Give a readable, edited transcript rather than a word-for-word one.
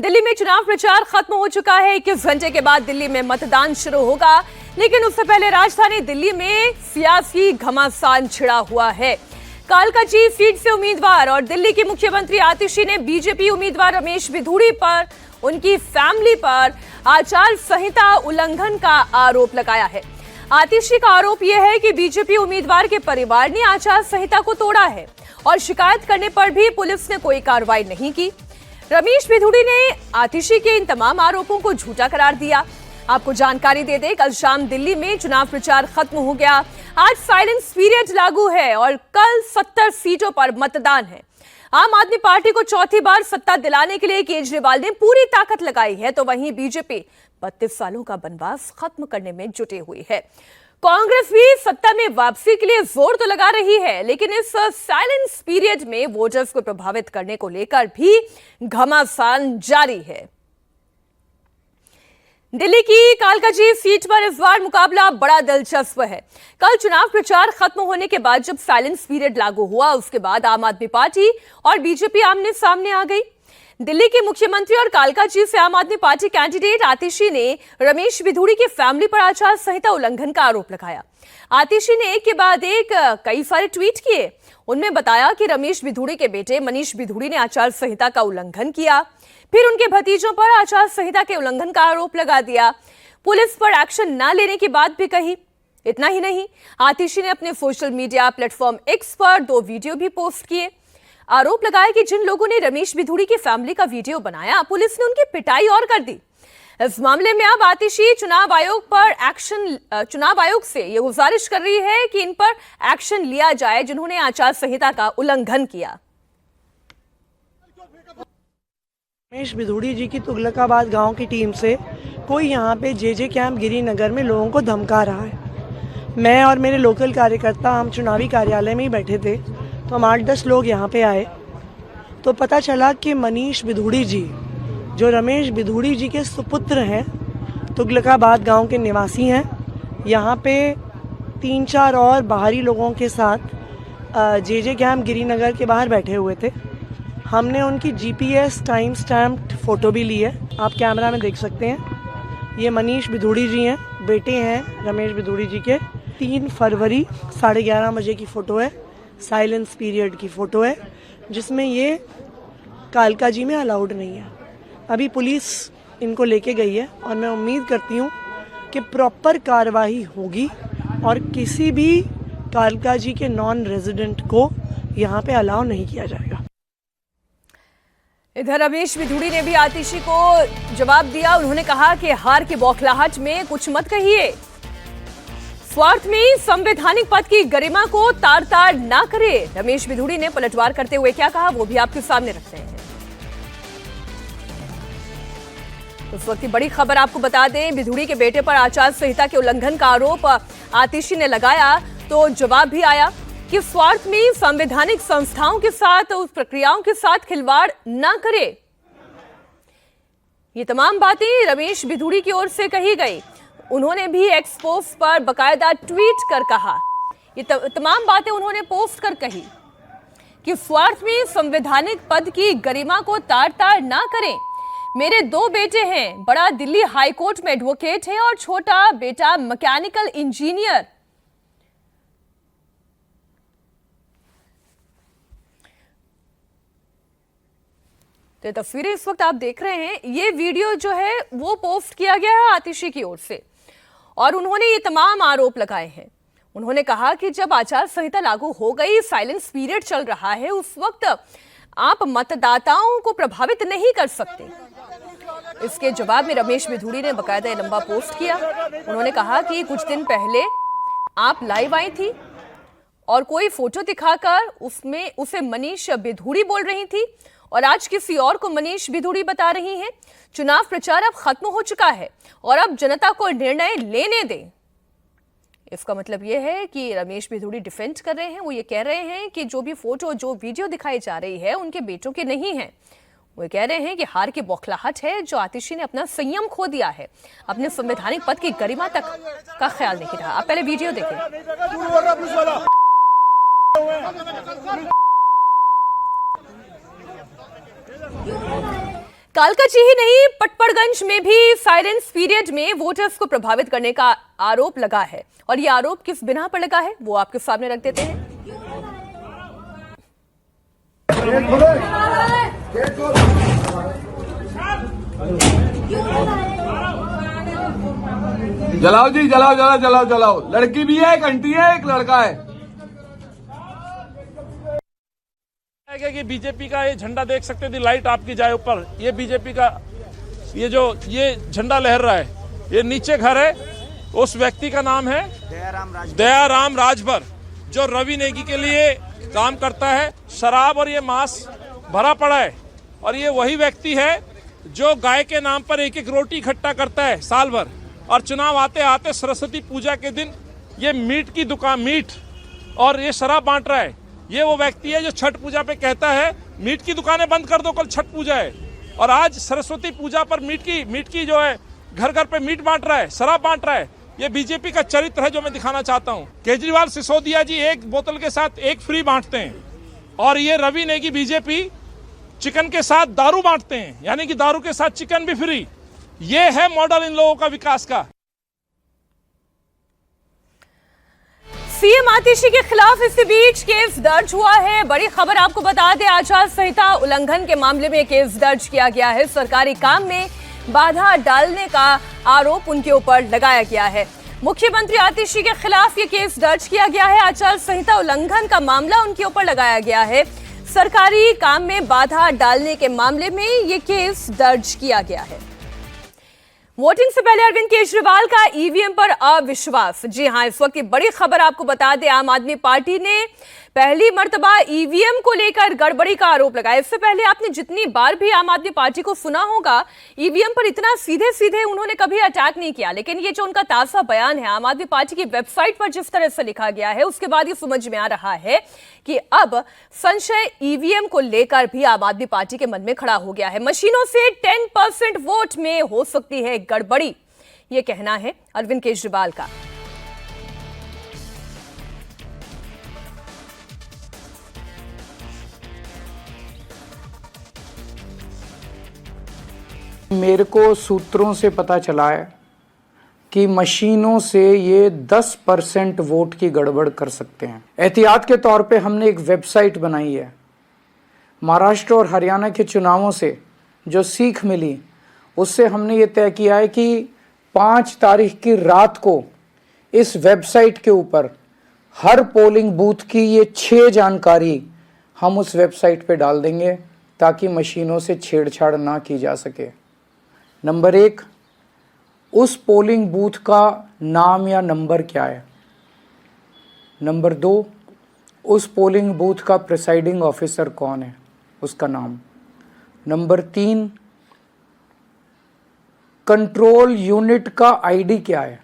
दिल्ली में चुनाव प्रचार खत्म हो चुका है। 21 घंटे के बाद दिल्ली में मतदान शुरू होगा, लेकिन उससे पहले राजधानी दिल्ली में सियासी घमासान छिड़ा हुआ है। कालकाजी सीट से उम्मीदवार और दिल्ली की मुख्यमंत्री आतिशी ने बीजेपी उम्मीदवार रमेश बिधूड़ी पर, उनकी फैमिली पर आचार संहिता उल्लंघन का आरोप लगाया है। आतिशी का आरोप यह है कि बीजेपी उम्मीदवार के परिवार ने आचार संहिता को तोड़ा है और शिकायत करने पर भी पुलिस ने कोई कार्रवाई नहीं की। रमेश बिधूड़ी ने आतिशी के इन तमाम आरोपों को झूठा करार दिया। आपको जानकारी दे दें, कल शाम दिल्ली में चुनाव प्रचार खत्म हो गया। आज साइलेंस पीरियड लागू है और कल 70 सीटों पर मतदान है। आम आदमी पार्टी को चौथी बार सत्ता दिलाने के लिए केजरीवाल ने पूरी ताकत लगाई है, तो वहीं बीजेपी 32 सालों का बनवास खत्म करने में जुटी हुई है। कांग्रेस भी सत्ता में वापसी के लिए जोर तो लगा रही है, लेकिन इस साइलेंस पीरियड में वोटर्स को प्रभावित करने को लेकर भी घमासान जारी है। दिल्ली की कालकाजी सीट पर इस बार मुकाबला बड़ा दिलचस्प है। कल चुनाव प्रचार खत्म होने के बाद जब साइलेंस पीरियड लागू हुआ, उसके बाद आम आदमी पार्टी और बीजेपी आमने सामने आ गई। दिल्ली के मुख्यमंत्री और कालकाजी से आम आदमी पार्टी कैंडिडेट आतिशी ने रमेश बिधूड़ी की फैमिली पर आचार संहिता उल्लंघन का आरोप लगाया। आतिशी ने एक के बाद एक कई सारे ट्वीट किए। उनमें बताया कि रमेश बिधूड़ी के बेटे मनीष बिधूड़ी ने आचार संहिता का उल्लंघन किया, फिर उनके भतीजों पर आचार संहिता के उल्लंघन का आरोप लगा दिया। पुलिस पर एक्शन न लेने की बात भी कही। इतना ही नहीं, आतिशी ने अपने सोशल मीडिया प्लेटफॉर्म एक्स पर 2 वीडियो भी पोस्ट किए। आरोप लगाया कि जिन लोगों ने रमेश बिधूड़ी की फैमिली का वीडियो बनाया, पुलिस ने उनकी पिटाई और कर दी। इस मामले में अब आतिशी चुनाव आयोग से यह गुजारिश कर रही है कि इन पर एक्शन लिया जाए जिन्होंने आचार संहिता का उल्लंघन किया। रमेश बिधूड़ी जी की तुगलकाबाद गांव की टीम से कोई यहाँ पे जे कैंप गिरिनगर में लोगों को धमका रहा है। मैं और मेरे लोकल कार्यकर्ता हम चुनावी कार्यालय में ही बैठे थे, तो हम 8-10 लोग यहाँ पे आए तो पता चला कि मनीष बिधूड़ी जी, जो रमेश बिधूड़ी जी के सुपुत्र हैं, तुगलकाबाद गांव के निवासी हैं, यहाँ पे 3-4 और बाहरी लोगों के साथ जे कैंप गिरिनगर के बाहर बैठे हुए थे। हमने उनकी GPS टाइम स्टैम्प्ड फ़ोटो भी ली है, आप कैमरा में देख सकते हैं। ये मनीष बिधूड़ी जी हैं, बेटे हैं रमेश बिधूड़ी जी के। 3 फरवरी 11:30 बजे की फ़ोटो है, साइलेंस पीरियड की फ़ोटो है, जिसमें ये कालकाजी में अलाउड नहीं है। अभी पुलिस इनको लेके गई है और मैं उम्मीद करती हूँ कि प्रॉपर कार्रवाई होगी और किसी भी कालकाजी के नॉन रेजिडेंट को यहाँ पे अलाउ नहीं किया जाएगा। इधर रमेश बिधूड़ी ने भी आतिशी को जवाब दिया। उन्होंने कहा कि हार की बौखलाहट में कुछ मत कहिए, स्वार्थ में संवैधानिक पद की गरिमा को तार तार ना करे। रमेश बिधूड़ी ने पलटवार करते हुए क्या कहा, वो भी आपके सामने रखते हैं। उस वक्त की बड़ी खबर आपको बता दें, बिधूड़ी के बेटे पर आचार संहिता के उल्लंघन का आरोप आतिशी ने लगाया, तो जवाब भी आया कि स्वार्थ में संवैधानिक संस्थाओं के साथ, उस प्रक्रियाओं के साथ खिलवाड़ ना करे। ये तमाम बातें रमेश बिधूड़ी की ओर से कही गई। उन्होंने भी एक्स पोस्ट पर बकायदा ट्वीट कर कहा, ये तमाम बातें उन्होंने पोस्ट कर कही कि स्वार्थ में संवैधानिक पद की गरिमा को तार तार ना करें। मेरे 2 बेटे हैं, बड़ा दिल्ली हाई कोर्ट में एडवोकेट है और छोटा बेटा मैकेनिकल इंजीनियर। तो तस्वीरें इस वक्त आप देख रहे हैं, ये वीडियो जो है वो पोस्ट किया गया है आतिशी की ओर से और उन्होंने ये तमाम आरोप लगाए हैं। उन्होंने कहा कि जब आचार संहिता लागू हो गई, साइलेंस पीरियड चल रहा है, उस वक्त आप मतदाताओं को प्रभावित नहीं कर सकते। इसके जवाब में रमेश बिधूड़ी ने बकायदा लंबा पोस्ट किया। उन्होंने कहा कि कुछ दिन पहले आप लाइव आई थी और कोई फोटो दिखाकर उसमें उसे मनीष बिधूड़ी बोल रही थी और आज किसी और को मनीष बिधूड़ी बता रही हैं। चुनाव प्रचार अब खत्म हो चुका है और अब जनता को निर्णय लेने दें। इसका मतलब यह है कि रमेश बिधूड़ी डिफेंड कर रहे हैं। वो ये कह रहे हैं कि जो भी फोटो, जो वीडियो दिखाई जा रही है, उनके बेटों के नहीं है। वो कह रहे हैं कि हार की बौखलाहट है, जो आतिशी ने अपना संयम खो दिया है, अपने संवैधानिक पद की गरिमा तक का ख्याल नहीं रहा। आप पहले वीडियो देखें। कालकाजी ही नहीं, पटपड़गंज में भी साइलेंस पीरियड में वोटर्स को प्रभावित करने का आरोप लगा है। और ये आरोप किस बिना पर लगा है वो आपके सामने रख देते हैं। जलाओ जी, जलाओ जलाओ जलाओ जलाओ। लड़की भी है, एक आंटी है, एक लड़का है। कि बीजेपी का ये झंडा देख सकते थे, लाइट आपकी जाए ऊपर, ये बीजेपी का ये झंडा लहर रहा है। ये नीचे घर है, उस व्यक्ति का नाम है दयाराम राजभर, जो रवि नेगी के लिए काम करता है। शराब और ये मांस भरा पड़ा है। और ये वही व्यक्ति है जो गाय के नाम पर एक एक रोटी इकट्ठा करता है साल भर, और चुनाव आते आते सरस्वती पूजा के दिन ये मीट की दुकान, मीट और ये शराब बांट रहा है। ये वो व्यक्ति है जो छठ पूजा पे कहता है मीट की दुकानें बंद कर दो, कल छठ पूजा है। और आज सरस्वती पूजा पर मीट की जो है घर घर पे मीट बांट रहा है, शराब बांट रहा है। ये बीजेपी का चरित्र है जो मैं दिखाना चाहता हूँ। केजरीवाल सिसोदिया जी एक बोतल के साथ एक फ्री बांटते हैं, और ये रवि नेगी बीजेपी चिकन के साथ दारू बांटते हैं, यानी कि दारू के साथ चिकन भी फ्री। ये है मॉडल इन लोगों का विकास का। सीएम आतिशी के खिलाफ इसी बीच केस दर्ज हुआ है। बड़ी खबर आपको बता दें, आचार संहिता उल्लंघन के मामले में केस दर्ज किया गया है। सरकारी काम में बाधा डालने का आरोप उनके ऊपर लगाया गया है। मुख्यमंत्री आतिशी के खिलाफ ये केस दर्ज किया गया है। आचार संहिता उल्लंघन का मामला उनके ऊपर लगाया गया है। सरकारी काम में बाधा डालने के मामले में ये केस दर्ज किया गया है। वोटिंग से पहले अरविंद केजरीवाल का ईवीएम पर अविश्वास। जी हां, इस वक्त की बड़ी खबर आपको बता दें, आम आदमी पार्टी ने पहली मर्तबा ईवीएम को लेकर गड़बड़ी का आरोप लगाया। इससे पहले आपने जितनी बार भी आम आदमी पार्टी को सुना होगा, ईवीएम पर इतना सीधे सीधे उन्होंने कभी अटैक नहीं किया। लेकिन ये जो उनका ताजा बयान है आम आदमी पार्टी की वेबसाइट पर जिस तरह से लिखा गया है, उसके बाद ये समझ में आ रहा है कि अब संशय ईवीएम को लेकर भी आम आदमी पार्टी के मन में खड़ा हो गया है। मशीनों से 10% वोट में हो सकती है गड़बड़ी, ये कहना है अरविंद केजरीवाल का। मेरे को सूत्रों से पता चला है कि मशीनों से ये 10% वोट की गड़बड़ कर सकते हैं। एहतियात के तौर पे हमने एक वेबसाइट बनाई है। महाराष्ट्र और हरियाणा के चुनावों से जो सीख मिली, उससे हमने ये तय किया है कि 5 तारीख की रात को इस वेबसाइट के ऊपर हर पोलिंग बूथ की ये 6 जानकारी हम उस वेबसाइट पे डाल देंगे, ताकि मशीनों से छेड़छाड़ ना की जा सके। नंबर 1, उस पोलिंग बूथ का नाम या नंबर क्या है। नंबर 2, उस पोलिंग बूथ का प्रिसाइडिंग ऑफिसर कौन है, उसका नाम। नंबर 3, कंट्रोल यूनिट का आईडी क्या है।